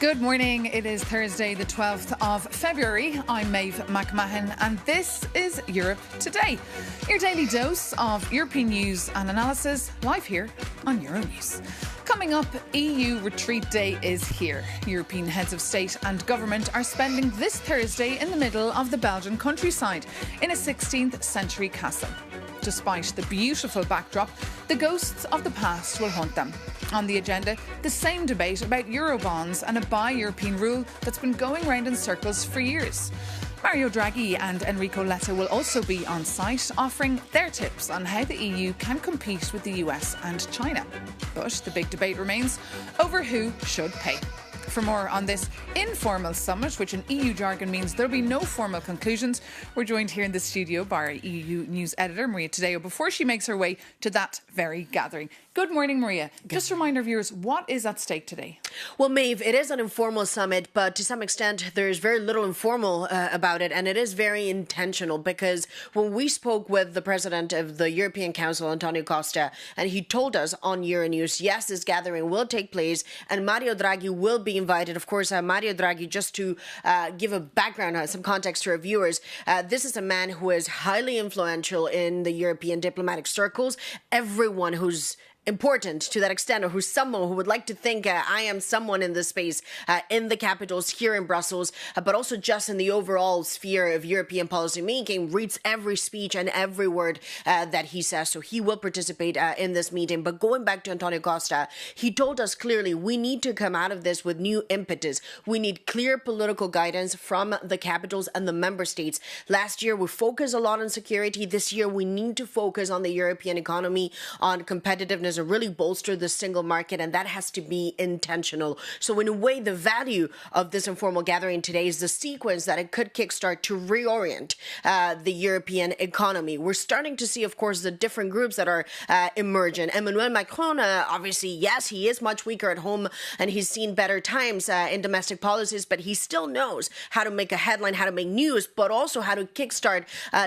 Good morning. It is Thursday, the 12th of February. I'm Maeve McMahon, and this is Europe Today, your daily dose of European news and analysis, live here on Euronews. Coming up, EU Retreat Day is here. European heads of state and government are spending this Thursday in the middle of the Belgian countryside in a 16th century castle. Despite the beautiful backdrop, the ghosts of the past will haunt them. On the agenda, the same debate about Eurobonds and a buy European rule that's been going round in circles for years. Mario Draghi and Enrico Letta will also be on site, offering their tips on how the EU can compete with the US and China. But the big debate remains over who should pay. For more on this informal summit, which in EU jargon means there'll be no formal conclusions, we're joined here in the studio by our EU News editor, Maria Tadeo, before she makes her way to that very gathering. Good morning, Maria. Just remind our viewers, what is at stake today? Well, Maeve, it is an informal summit, but to some extent, there's very little informal about it, and it is very intentional, because when we spoke with the president of the European Council, Antonio Costa, and he told us on Euronews, yes, this gathering will take place, and Mario Draghi will be invited. Of course, Mario Draghi, just to give a background, some context to our viewers, this is a man who is highly influential in the European diplomatic circles. Everyone who's important to that extent, or who's someone who would like to think I am someone in this space, in the capitals here in Brussels, but also just in the overall sphere of European policy making, reads every speech and every word that he says. So he will participate in this meeting. But going back to Antonio Costa, he told us clearly we need to come out of this with new impetus. We need clear political guidance from the capitals and the member states. Last year, we focused a lot on security. This year, we need to focus on the European economy, on competitiveness, and really bolster the single market, and that has to be intentional. So in a way, the value of this informal gathering today is the sequence that it could kickstart to reorient the European economy. We're starting to see, of course, the different groups that are emerging. Emmanuel Macron, obviously, yes, he is much weaker at home, and he's seen better times in domestic policies, but he still knows how to make a headline, how to make news, but also how to kickstart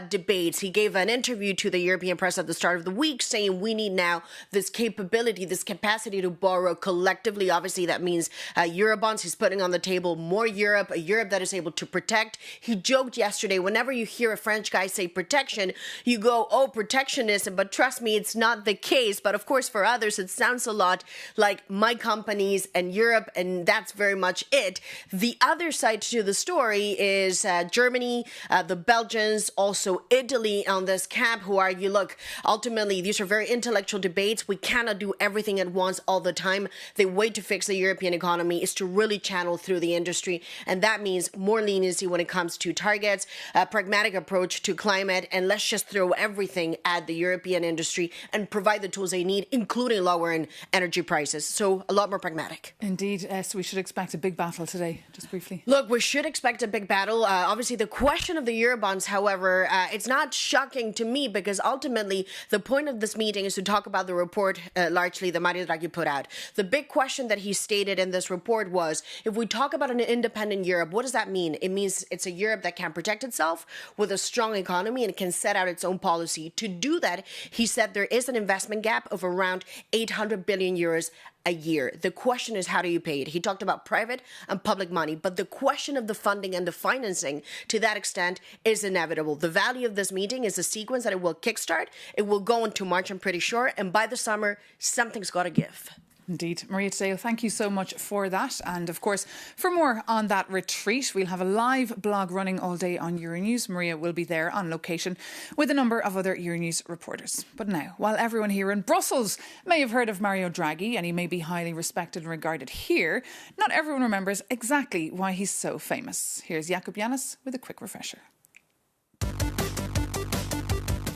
debates. He gave an interview to the European press at the start of the week saying we need now this capability, this capacity to borrow collectively. Obviously, that means Eurobonds. He's putting on the table more Europe, a Europe that is able to protect. He joked yesterday, whenever you hear a French guy say protection, you go, oh, protectionism, but trust me, it's not the case. But of course, for others, it sounds a lot like my companies and Europe, and that's very much it. The other side to the story is Germany, the Belgians, also Italy on this camp, who argue, look, ultimately, these are very intellectual debates. We cannot do everything at once all the time. The way to fix the European economy is to really channel through the industry. And that means more leniency when it comes to targets, a pragmatic approach to climate, and let's just throw everything at the European industry and provide the tools they need, including lowering energy prices. So a lot more pragmatic. Indeed. So we should expect a big battle today, just briefly. Look, we should expect a big battle. Obviously, the question of the Eurobonds, however, it's not shocking to me, because ultimately the point of this meeting is to talk about the report largely that Mario Draghi put out. The big question that he stated in this report was, if we talk about an independent Europe, what does that mean? It means it's a Europe that can protect itself with a strong economy and can set out its own policy. To do that, he said there is an investment gap of around 800 billion euros a year. The question is, how do you pay it? He talked about private and public money, but the question of the funding and the financing to that extent is inevitable. The value of this meeting is a sequence that it will kickstart. It will go into March, I'm pretty sure, and by the summer, something's got to give. Indeed. Maria Tadeo, thank you so much for that. And of course, for more on that retreat, we'll have a live blog running all day on Euronews. Maria will be there on location with a number of other Euronews reporters. But now, while everyone here in Brussels may have heard of Mario Draghi, and he may be highly respected and regarded here, not everyone remembers exactly why he's so famous. Here's Jakub Janis with a quick refresher.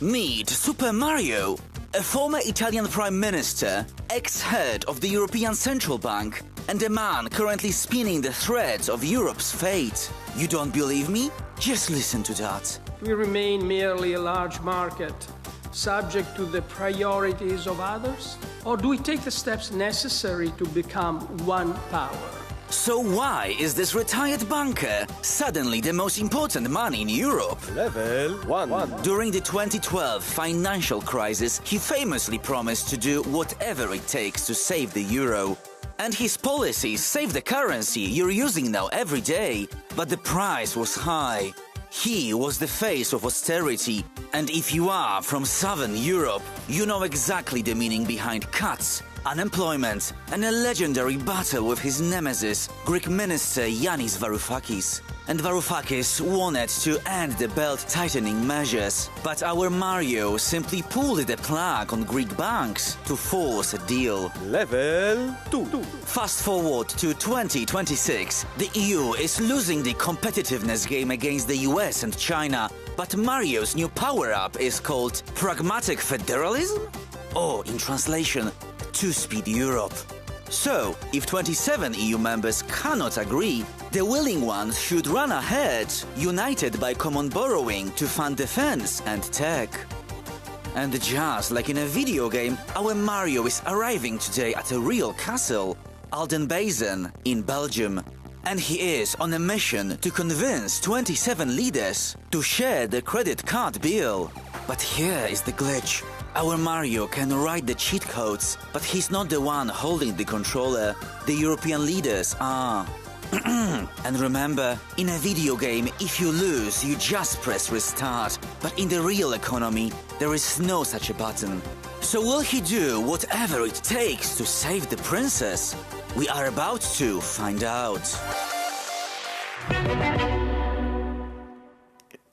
Meet Super Mario, a former Italian Prime Minister, ex-head of the European Central Bank, and a man currently spinning the threads of Europe's fate. You don't believe me? Just listen to that. We remain merely a large market, subject to the priorities of others? Or do we take the steps necessary to become one power? So why is this retired banker suddenly the most important man in Europe? Level 1. During the 2012 financial crisis, he famously promised to do whatever it takes to save the euro. And his policies saved the currency you're using now every day. But the price was high. He was the face of austerity. And if you are from Southern Europe, you know exactly the meaning behind cuts, unemployment, and a legendary battle with his nemesis, Greek minister Yanis Varoufakis. And Varoufakis wanted to end the belt-tightening measures, but our Mario simply pulled the plug on Greek banks to force a deal. Level 2. Fast forward to 2026. The EU is losing the competitiveness game against the US and China, but Mario's new power-up is called pragmatic federalism? Or, in translation, two-speed Europe. So, if 27 EU members cannot agree, the willing ones should run ahead, united by common borrowing to fund defense and tech. And just like in a video game, our Mario is arriving today at a real castle, Aldenbazen in Belgium. And he is on a mission to convince 27 leaders to share the credit card bill. But here is the glitch. Our Mario can write the cheat codes, but he's not the one holding the controller. The European leaders are. And remember, in a video game, if you lose, you just press restart. But in the real economy, there is no such a button. So will he do whatever it takes to save the princess? We are about to find out.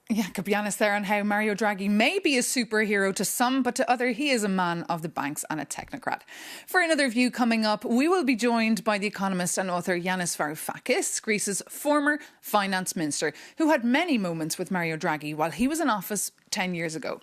Yeah, could be honest there on how Mario Draghi may be a superhero to some, but to others, he is a man of the banks and a technocrat. For another view coming up, we will be joined by the economist and author Yanis Varoufakis, Greece's former finance minister, who had many moments with Mario Draghi while he was in office 10 years ago.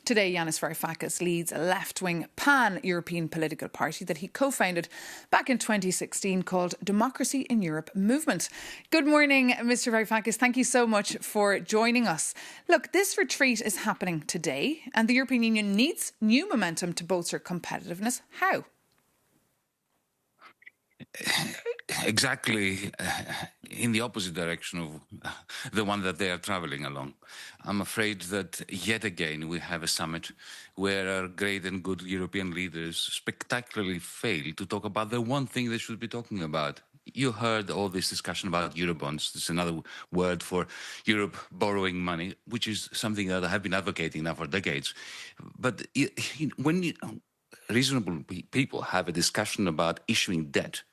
Today, Yanis Varoufakis leads a left-wing pan-European political party that he co-founded back in 2016 called Democracy in Europe Movement. Good morning, Mr. Varoufakis. Thank you so much for joining us. Look, this retreat is happening today and the European Union needs new momentum to bolster competitiveness. How? Exactly in the opposite direction of the one that they are travelling along. I'm afraid that yet again we have a summit where our great and good European leaders spectacularly fail to talk about the one thing they should be talking about. You heard all this discussion about Eurobonds. It's another word for Europe borrowing money, which is something that I have been advocating now for decades. But when reasonable people have a discussion about issuing debt,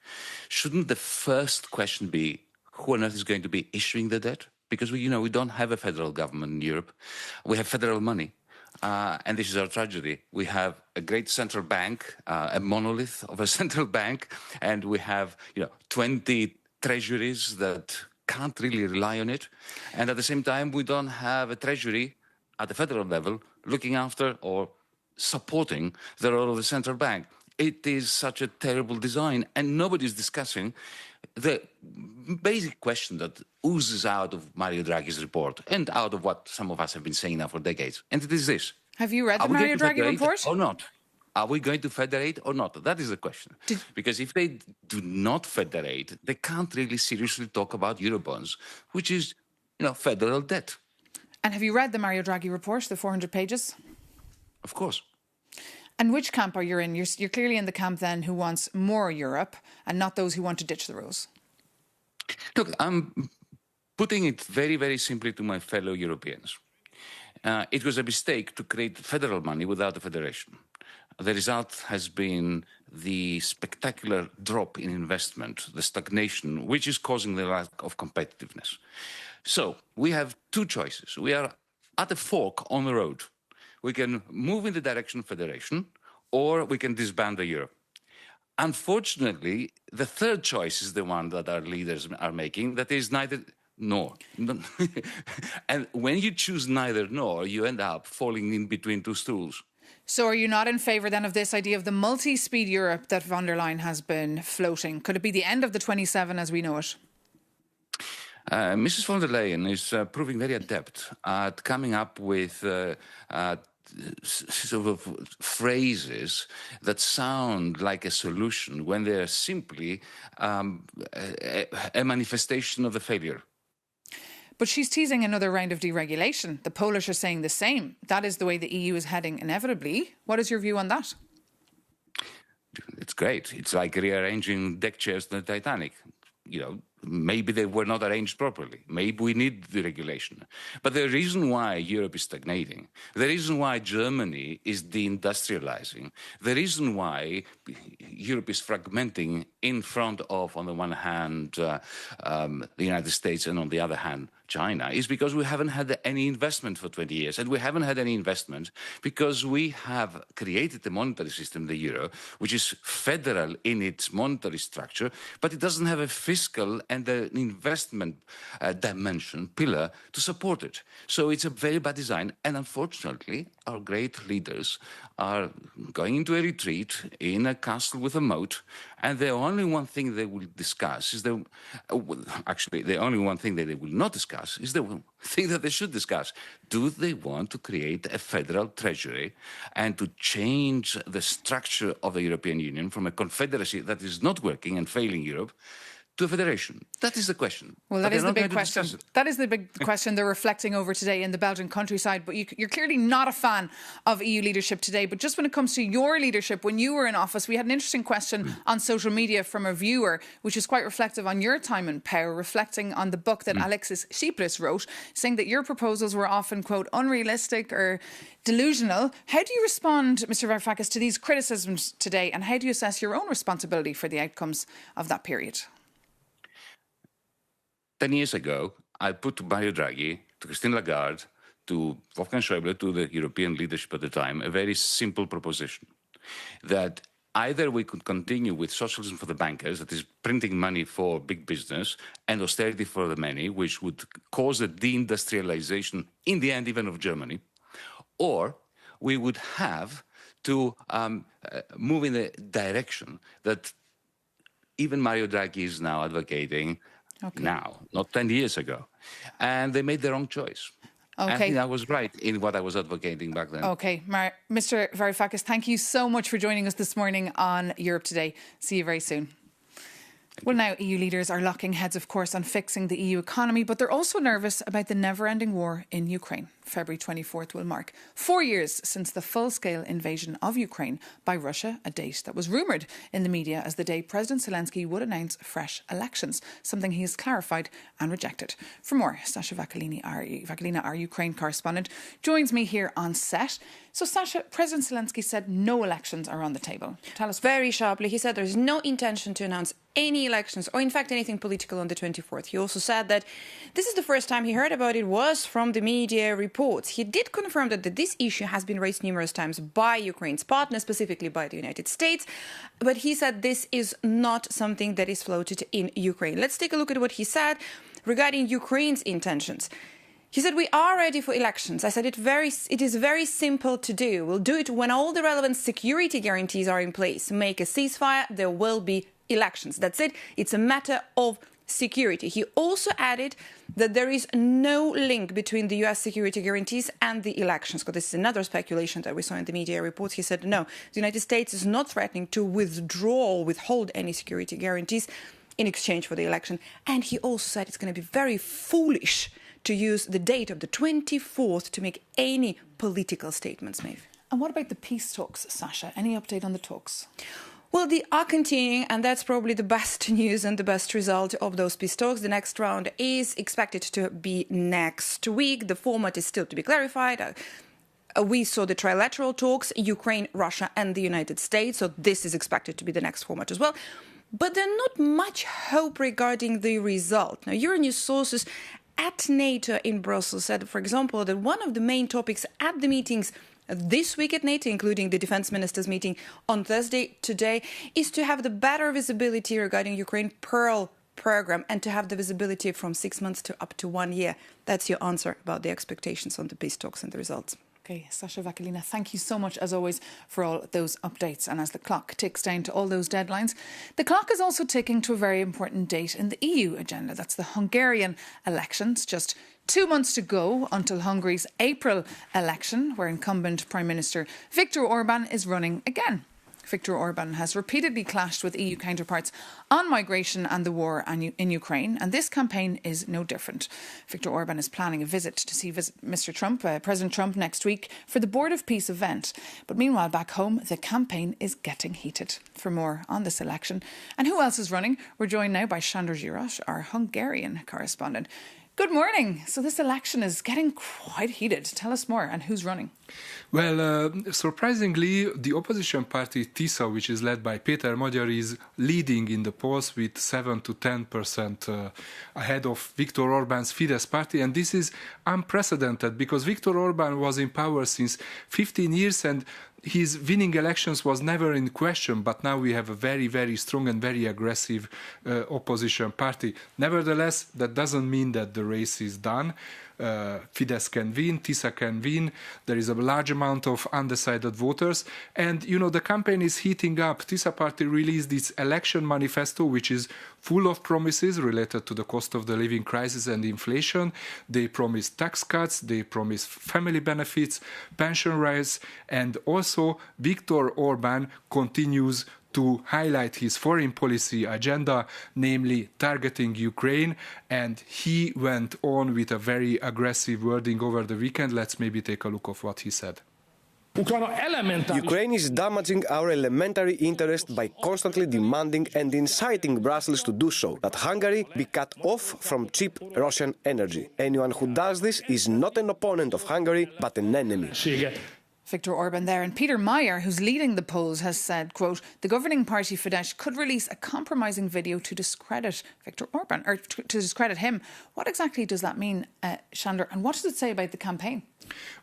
shouldn't the first question be who on earth is going to be issuing the debt? Because we don't have a federal government in Europe. We have federal money. And this is our tragedy. We have a great central bank, a monolith of a central bank, and we have 20 treasuries that can't really rely on it. And at the same time, we don't have a treasury at the federal level looking after or supporting the role of the central bank. It is such a terrible design, and nobody's discussing the basic question that oozes out of Mario Draghi's report and out of what some of us have been saying now for decades. And it is this. Have you read the Mario Draghi report? Or not? Are we going to federate or not? That is the question. Because if they do not federate, they can't really seriously talk about Eurobonds, which is, federal debt. And have you read the Mario Draghi report, the 400 pages? Of course. And which camp are you in? You're clearly in the camp then who wants more Europe and not those who want to ditch the rules. Look, I'm putting it very, very simply to my fellow Europeans. It was a mistake to create federal money without a federation. The result has been the spectacular drop in investment, the stagnation, which is causing the lack of competitiveness. So we have two choices. We are at a fork on the road. We can move in the direction of federation, or we can disband the euro. Unfortunately, the third choice is the one that our leaders are making, that is neither nor. And when you choose neither nor, you end up falling in between two stools. So are you not in favour then of this idea of the multi-speed Europe that von der Leyen has been floating? Could it be the end of the 27 as we know it? Mrs. von der Leyen is proving very adept at coming up with sort of phrases that sound like a solution when they're simply a manifestation of the failure. But she's teasing another round of deregulation. The Polish are saying the same. That is the way the EU is heading inevitably. What is your view on that? it's great. It's like rearranging deck chairs in the Titanic. Maybe they were not arranged properly. Maybe we need the regulation. But the reason why Europe is stagnating, the reason why Germany is deindustrializing, the reason why Europe is fragmenting in front of, on the one hand, the United States and on the other hand, China, is because we haven't had any investment for 20 years. And we haven't had any investment because we have created the monetary system, the euro, which is federal in its monetary structure, but it doesn't have a fiscal and an investment dimension, pillar, to support it. So it's a very bad design. And unfortunately, our great leaders are going into a retreat in a castle with a moat, and the only one thing they will discuss is the only one thing that they will not discuss is the thing that they should discuss. Do they want to create a federal treasury and to change the structure of the European Union from a confederacy that is not working and failing Europe to a federation? That is the question. Well, that is the big question. That is the big question they're reflecting over today in the Belgian countryside. But you're clearly not a fan of EU leadership today. But just when it comes to your leadership, when you were in office, we had an interesting question on social media from a viewer, which is quite reflective on your time in power, reflecting on the book that Alexis Tsipras wrote, saying that your proposals were often, quote, unrealistic or delusional. How do you respond, Mr. Varoufakis, to these criticisms today? And how do you assess your own responsibility for the outcomes of that period? 10 years ago, I put to Mario Draghi, to Christine Lagarde, to Wolfgang Schäuble, to the European leadership at the time, a very simple proposition. That either we could continue with socialism for the bankers, that is printing money for big business, and austerity for the many, which would cause the deindustrialization, in the end, even of Germany, or we would have to move in the direction that even Mario Draghi is now advocating. Okay. Now, not 10 years ago. And they made the wrong choice. Okay. I think I was right in what I was advocating back then. Okay. Mr. Varoufakis, thank you so much for joining us this morning on Europe Today. See you very soon. Well, now EU leaders are locking heads, of course, on fixing the EU economy, but they're also nervous about the never-ending war in Ukraine. February 24th will mark 4 years since the full-scale invasion of Ukraine by Russia, a date that was rumoured in the media as the day President Zelensky would announce fresh elections, something he has clarified and rejected. For more, Sasha Vakalina, our Ukraine correspondent, joins me here on set. So, Sasha, President Zelensky said no elections are on the table. Tell us. Very sharply, he said there's no intention to announce any elections or, in fact, anything political on the 24th. He also said that this is the first time he heard about it was from the media reports. He did confirm that this issue has been raised numerous times by Ukraine's partners, specifically by the United States. But he said this is not something that is floated in Ukraine. Let's take a look at what he said regarding Ukraine's intentions. He said, we are ready for elections. I said, it is very simple to do. We'll do it when all the relevant security guarantees are in place. Make a ceasefire, there will be elections. That's it. It's a matter of security. He also added that there is no link between the US security guarantees and the elections. Because this is another speculation that we saw in the media reports. He said, no, the United States is not threatening to withdraw or withhold any security guarantees in exchange for the election. And he also said it's going to be very foolish to use the date of the 24th to make any political statements, Maeve. And what about the peace talks, Sasha? Any update on the talks? Well, they are continuing, and that's probably the best news and the best result of those peace talks. The next round is expected to be next week. The format is still to be clarified. We saw the trilateral talks, Ukraine, Russia and the United States. So this is expected to be the next format as well. But there's not much hope regarding the result. Now, Euronews sources at NATO in Brussels said, for example, that one of the main topics at the meetings this week at NATO, including the defense ministers meeting on Thursday today, is to have the better visibility regarding Ukraine Pearl program and to have the visibility from 6 months to up to 1 year. That's your answer about the expectations on the peace talks and the results. Okay, Sasha Vakalina, thank you so much, as always, for all those updates. And as the clock ticks down to all those deadlines, the clock is also ticking to a very important date in the EU agenda. That's the Hungarian elections. Just 2 months to go until Hungary's April election, where incumbent Prime Minister Viktor Orban is running again. Viktor Orban has repeatedly clashed with EU counterparts on migration and the war in Ukraine, and this campaign is no different. Viktor Orban is planning a visit to see President Trump next week for the Board of Peace event. But meanwhile, back home, the campaign is getting heated. For more on this election and who else is running, we're joined now by Sándor Zsiros, our Hungarian correspondent. Good morning. So this election is getting quite heated. Tell us more, and who's running? Well, surprisingly, the opposition party TISA, which is led by Péter Magyar, is leading in the polls with 7 to 10% ahead of Viktor Orbán's Fidesz party. And this is unprecedented because Viktor Orbán was in power since 15 years and his winning elections was never in question, but now we have a very, very strong and very aggressive opposition party. Nevertheless, that doesn't mean that the race is done. Fidesz can win, TISA can win. There is a large amount of undecided voters. And, the campaign is heating up. TISA party released its election manifesto, which is full of promises related to the cost of the living crisis and inflation. They promise tax cuts, they promise family benefits, pension rise, and also Viktor Orbán continues to highlight his foreign policy agenda, namely targeting Ukraine, and he went on with a very aggressive wording over the weekend. Let's maybe take a look of what he said. Ukraine is damaging our elementary interest by constantly demanding and inciting Brussels to do so, that Hungary be cut off from cheap Russian energy. Anyone who does this is not an opponent of Hungary, but an enemy. Viktor Orban there. And Peter Magyar, who's leading the polls, has said, quote, the governing party Fidesz could release a compromising video to discredit Viktor Orban, or to discredit him. What exactly does that mean, Sándor? And what does it say about the campaign?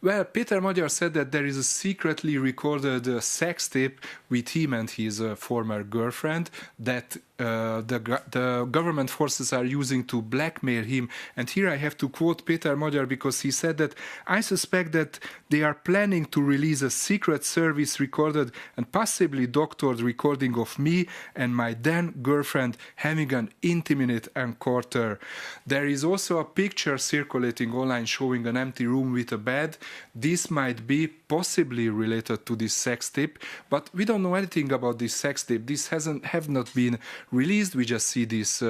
Well, Péter Magyar said that there is a secretly recorded sex tape with him and his former girlfriend that the government forces are using to blackmail him. And here I have to quote Péter Magyar because he said that I suspect that they are planning to release a secret service recorded and possibly doctored recording of me and my then girlfriend having an intimate encounter. There is also a picture circulating online showing an empty room with a bed. This might be possibly related to this sex tape, but we don't know anything about this sex tape. This have not been released. We just see this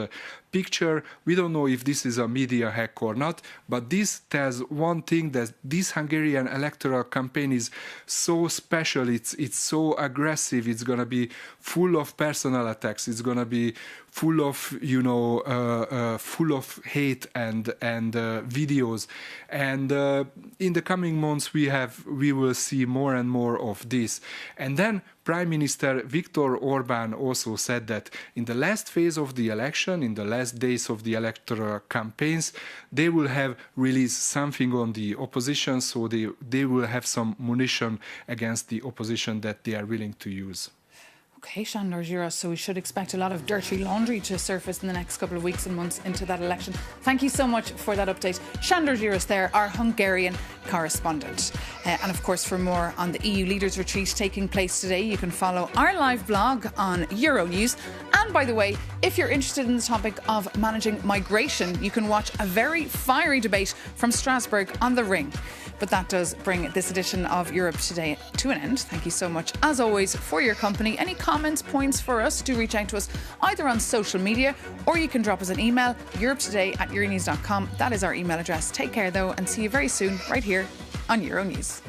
picture. We don't know if this is a media hack or not, but this tells one thing, that this Hungarian electoral campaign is so special. It's so aggressive. It's going to be full of personal attacks. It's going to be full of full of hate and videos. And in the coming months we will see more and more of this. And then Prime Minister Viktor Orbán also said that in the last phase of the election, in the last days of the electoral campaigns, they will have released something on the opposition, so they will have some munition against the opposition that they are willing to use. Okay, Sándor Zsiros, so we should expect a lot of dirty laundry to surface in the next couple of weeks and months into that election. Thank you so much for that update. Sándor Zsiros there, our Hungarian correspondent. And of course, for more on the EU leaders retreat taking place today, you can follow our live blog on Euronews. And by the way, if you're interested in the topic of managing migration, you can watch a very fiery debate from Strasbourg on the Ring. But that does bring this edition of Europe Today to an end. Thank you so much, as always, for your company. Any comments, points for us, do reach out to us either on social media or you can drop us an email, europetoday@euronews.com. That is our email address. Take care, though, and see you very soon right here on Euronews.